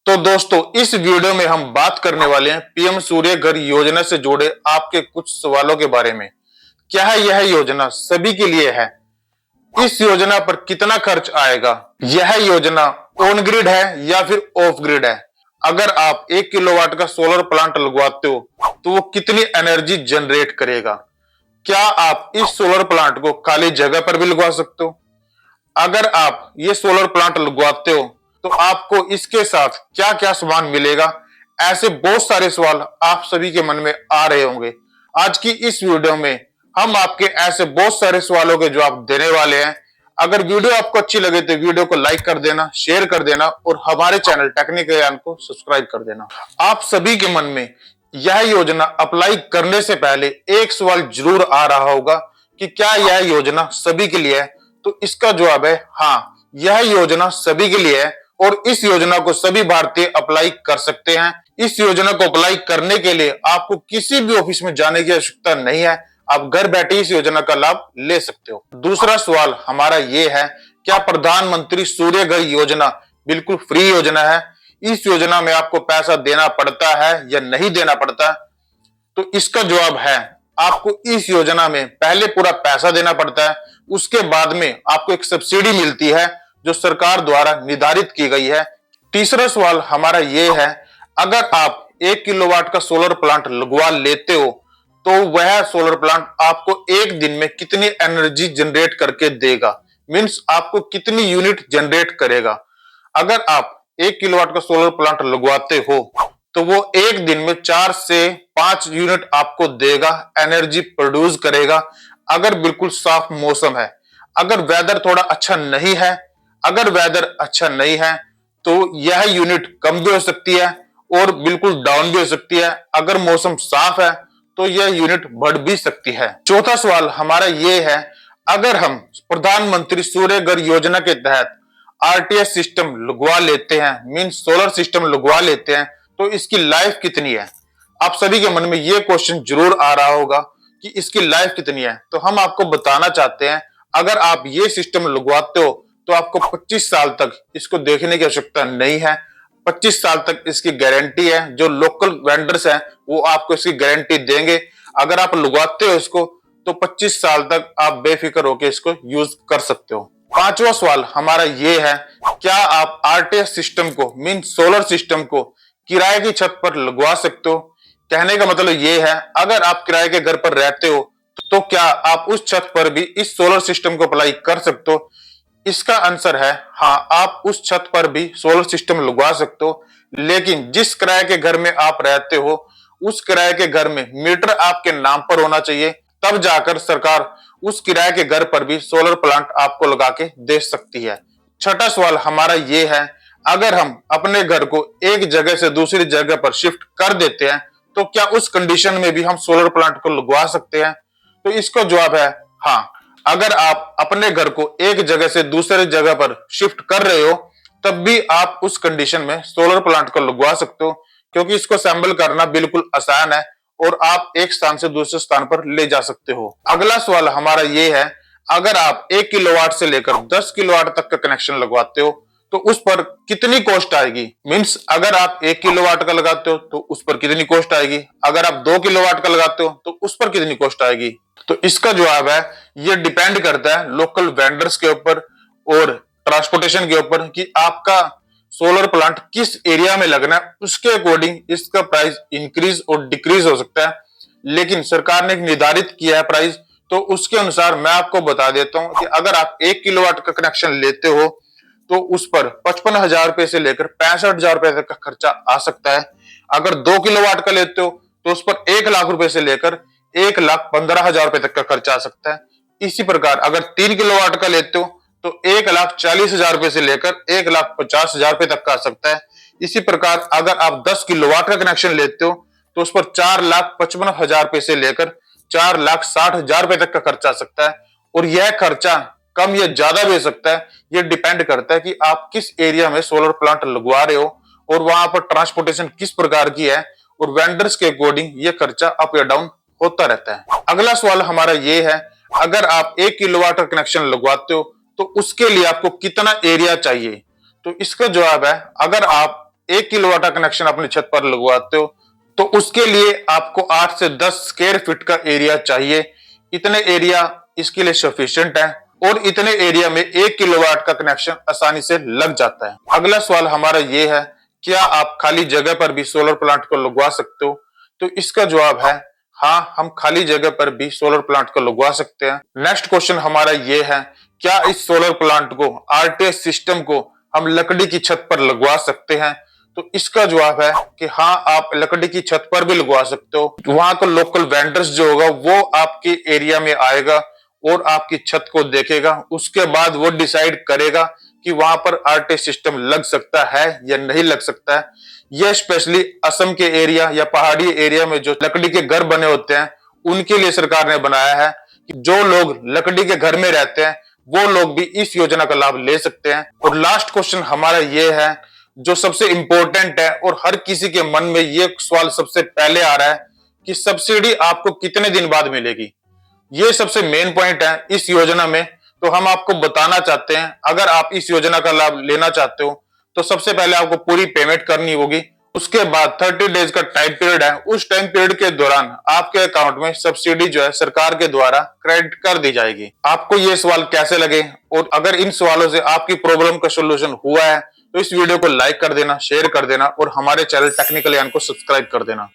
तो दोस्तों इस वीडियो में हम बात करने वाले हैं पीएम सूर्य घर योजना से जुड़े आपके कुछ सवालों के बारे में। क्या है यह योजना? सभी के लिए है। इस योजना पर कितना खर्च आएगा? यह योजना ऑन ग्रिड है या फिर ऑफ ग्रिड है? अगर आप 1 किलोवाट का सोलर प्लांट लगवाते हो तो वो कितनी एनर्जी जनरेट करेगा? क्या आप इस सोलर प्लांट को खाली जगह पर भी लगवा सकते हो? अगर आप ये सोलर प्लांट लगवाते हो तो आपको इसके साथ क्या क्या सामान मिलेगा? ऐसे बहुत सारे सवाल आप सभी के मन में आ रहे होंगे। आज की इस वीडियो में हम आपके ऐसे बहुत सारे सवालों के जवाब देने वाले हैं। अगर वीडियो आपको अच्छी लगे तो वीडियो को लाइक कर देना, शेयर कर देना और हमारे चैनल टेक्निकल ज्ञान को सब्सक्राइब कर देना। आप सभी के मन में यह योजना अप्लाई करने से पहले एक सवाल जरूर आ रहा होगा कि क्या यह योजना सभी के लिए है? तो इसका जवाब है हाँ, यह योजना सभी के लिए है और इस योजना को सभी भारतीय अप्लाई कर सकते हैं। इस योजना को अप्लाई करने के लिए आपको किसी भी ऑफिस में जाने की आवश्यकता नहीं है। आप घर बैठे इस योजना का लाभ ले सकते हो। दूसरा सवाल हमारा ये है, क्या प्रधानमंत्री सूर्य घर योजना बिल्कुल फ्री योजना है? इस योजना में आपको पैसा देना पड़ता है या नहीं देना पड़ता? तो इसका जवाब है, आपको इस योजना में पहले पूरा पैसा देना पड़ता है, उसके बाद में आपको एक सब्सिडी मिलती है जो सरकार द्वारा निर्धारित की गई है। तीसरा सवाल हमारा ये है, अगर आप 1 किलोवाट का सोलर प्लांट लगवा लेते हो तो वह सोलर प्लांट आपको एक दिन में कितनी एनर्जी जनरेट करके देगा? मीन्स आपको कितनी यूनिट जनरेट करेगा? अगर आप 1 किलोवाट का सोलर प्लांट लगवाते हो तो वो एक दिन में 4 से 5 यूनिट आपको देगा, एनर्जी प्रोड्यूस करेगा। अगर बिल्कुल साफ मौसम है, अगर वेदर थोड़ा अच्छा नहीं है, अगर वेदर अच्छा नहीं है तो यह यूनिट कम भी हो सकती है और बिल्कुल डाउन भी हो सकती है। अगर मौसम साफ है तो यह यूनिट बढ़ भी सकती है। चौथा सवाल हमारा ये है, अगर हम प्रधानमंत्री सूर्य घर योजना के तहत आरटीएस सिस्टम लगवा लेते हैं, मीन सोलर सिस्टम लगवा लेते हैं, तो इसकी लाइफ कितनी है? आप सभी के मन में ये क्वेश्चन जरूर आ रहा होगा कि इसकी लाइफ कितनी है। तो हम आपको बताना चाहते हैं, अगर आप ये सिस्टम लगवाते हो तो आपको 25 साल तक इसको देखने की आवश्यकता नहीं है। 25 साल तक इसकी गारंटी है। जो लोकल वेंडर्स हैं वो आपको इसकी गारंटी देंगे। अगर आप लगवाते हो इसको तो 25 साल तक आप बेफिक्र होकर इसको यूज कर सकते हो। पांचवा सवाल हमारा ये है, क्या आप आरटीएस सिस्टम को मीन सोलर सिस्टम को किराए की छत पर लगवा सकते हो? कहने का मतलब ये है, अगर आप किराए के घर पर रहते हो तो क्या आप उस छत पर भी इस सोलर सिस्टम को अप्लाई कर सकते हो? इसका आंसर है हाँ, आप उस छत पर भी सोलर सिस्टम लगवा सकते हो, लेकिन जिस किराए के घर में आप रहते हो उस किराए के घर में मीटर आपके नाम पर होना चाहिए, तब जाकर सरकार उस किराए के घर पर भी सोलर प्लांट आपको लगा के दे सकती है। छठा सवाल हमारा ये है, अगर हम अपने घर को एक जगह से दूसरी जगह पर शिफ्ट कर देते हैं तो क्या उस कंडीशन में भी हम सोलर प्लांट को लगवा सकते हैं? तो इसका जवाब है हाँ, अगर आप अपने घर को एक जगह से दूसरे जगह पर शिफ्ट कर रहे हो तब भी आप उस कंडीशन में सोलर प्लांट को लगवा सकते हो, क्योंकि इसको असेंबल करना बिल्कुल आसान है और आप एक स्थान से दूसरे स्थान पर ले जा सकते हो। अगला सवाल हमारा ये है, अगर आप 1 किलोवाट से लेकर 10 किलोवाट तक का कनेक्शन लगवाते हो तो उस पर कितनी कॉस्ट आएगी? मीन्स अगर आप 1 किलोवाट का लगाते हो तो उस पर कितनी कॉस्ट आएगी? अगर आप 2 किलोवाट का लगाते हो तो उस पर कितनी कॉस्ट आएगी? तो इसका जवाब है, ये डिपेंड करता है लोकल वेंडर्स के ऊपर और ट्रांसपोर्टेशन के ऊपर कि आपका सोलर प्लांट किस एरिया में लगना है, उसके अकॉर्डिंग इसका प्राइस इंक्रीज और डिक्रीज हो सकता है। लेकिन सरकार ने एक निर्धारित किया है प्राइस, तो उसके अनुसार मैं आपको बता देता हूं कि अगर आप 1 किलोवाट का कनेक्शन लेते हो तो उस पर 55,000 रुपए से लेकर 65,000 रुपए तक का खर्चा आ सकता है। अगर 2 किलोवाट का लेते हो तो उस पर 1 लाख रुपए से लेकर 1,15,000 रुपए तक का खर्चा आ सकता है। इसी प्रकार अगर 3 किलोवाट का लेते हो तो 1,40,000 रुपए से लेकर 1,50,000 रुपए तक का आ सकता है। इसी प्रकार अगर आप 10 किलोवाट का कनेक्शन लेते हो तो उस पर 4,55,000 रुपए से लेकर 4,60,000 रुपए तक का खर्चा आ सकता है। और यह खर्चा कम या ज्यादा भी हो सकता है, ये डिपेंड करता है कि आप किस एरिया में सोलर प्लांट लगवा रहे हो और वहां पर ट्रांसपोर्टेशन किस प्रकार की है और वेंडर्स के अकॉर्डिंग ये खर्चा अप या डाउन होता रहता है। अगला सवाल हमारा ये है, अगर आप 1 किलोवाट का कनेक्शन लगवाते हो तो उसके लिए आपको कितना एरिया चाहिए? तो इसका जवाब है, अगर आप 1 किलोवाट का कनेक्शन अपनी छत पर लगवाते हो तो उसके लिए आपको 8 से 10 स्क्वायर फीट का एरिया चाहिए। इतने एरिया इसके लिए सफिशिएंट है और इतने एरिया में 1 किलोवाट का कनेक्शन आसानी से लग जाता है। अगला सवाल हमारा ये है, क्या आप खाली जगह पर भी सोलर प्लांट को लगवा सकते हो? तो इसका जवाब है हाँ, हम खाली जगह पर भी सोलर प्लांट को लगवा सकते हैं। नेक्स्ट क्वेश्चन हमारा ये है, क्या इस सोलर प्लांट को आरटीएस सिस्टम को हम लकड़ी की छत पर लगवा सकते हैं? तो इसका जवाब है कि हाँ, आप लकड़ी की छत पर भी लगवा सकते हो। वहां का लोकल वेंडर्स जो होगा वो आपके एरिया में आएगा और आपकी छत को देखेगा, उसके बाद वो डिसाइड करेगा कि वहां पर आरटीएस सिस्टम लग सकता है या नहीं लग सकता है। यह स्पेशली असम के एरिया या पहाड़ी एरिया में जो लकड़ी के घर बने होते हैं उनके लिए सरकार ने बनाया है कि जो लोग लकड़ी के घर में रहते हैं वो लोग भी इस योजना का लाभ ले सकते हैं। और लास्ट क्वेश्चन हमारा ये है जो सबसे इंपॉर्टेंट है और हर किसी के मन में ये सवाल सबसे पहले आ रहा है कि सब्सिडी आपको कितने दिन बाद मिलेगी। ये सबसे मेन पॉइंट है इस योजना में। तो हम आपको बताना चाहते हैं, अगर आप इस योजना का लाभ लेना चाहते हो तो सबसे पहले आपको पूरी पेमेंट करनी होगी। उसके बाद 30 डेज का टाइम पीरियड है, उस टाइम पीरियड के दौरान आपके अकाउंट में सब्सिडी जो है सरकार के द्वारा क्रेडिट कर दी जाएगी। आपको ये सवाल कैसे लगे और अगर इन सवालों से आपकी प्रॉब्लम का सोल्यूशन हुआ है तो इस वीडियो को लाइक कर देना, शेयर कर देना और हमारे चैनल टेक्निकल ज्ञान को सब्सक्राइब कर देना।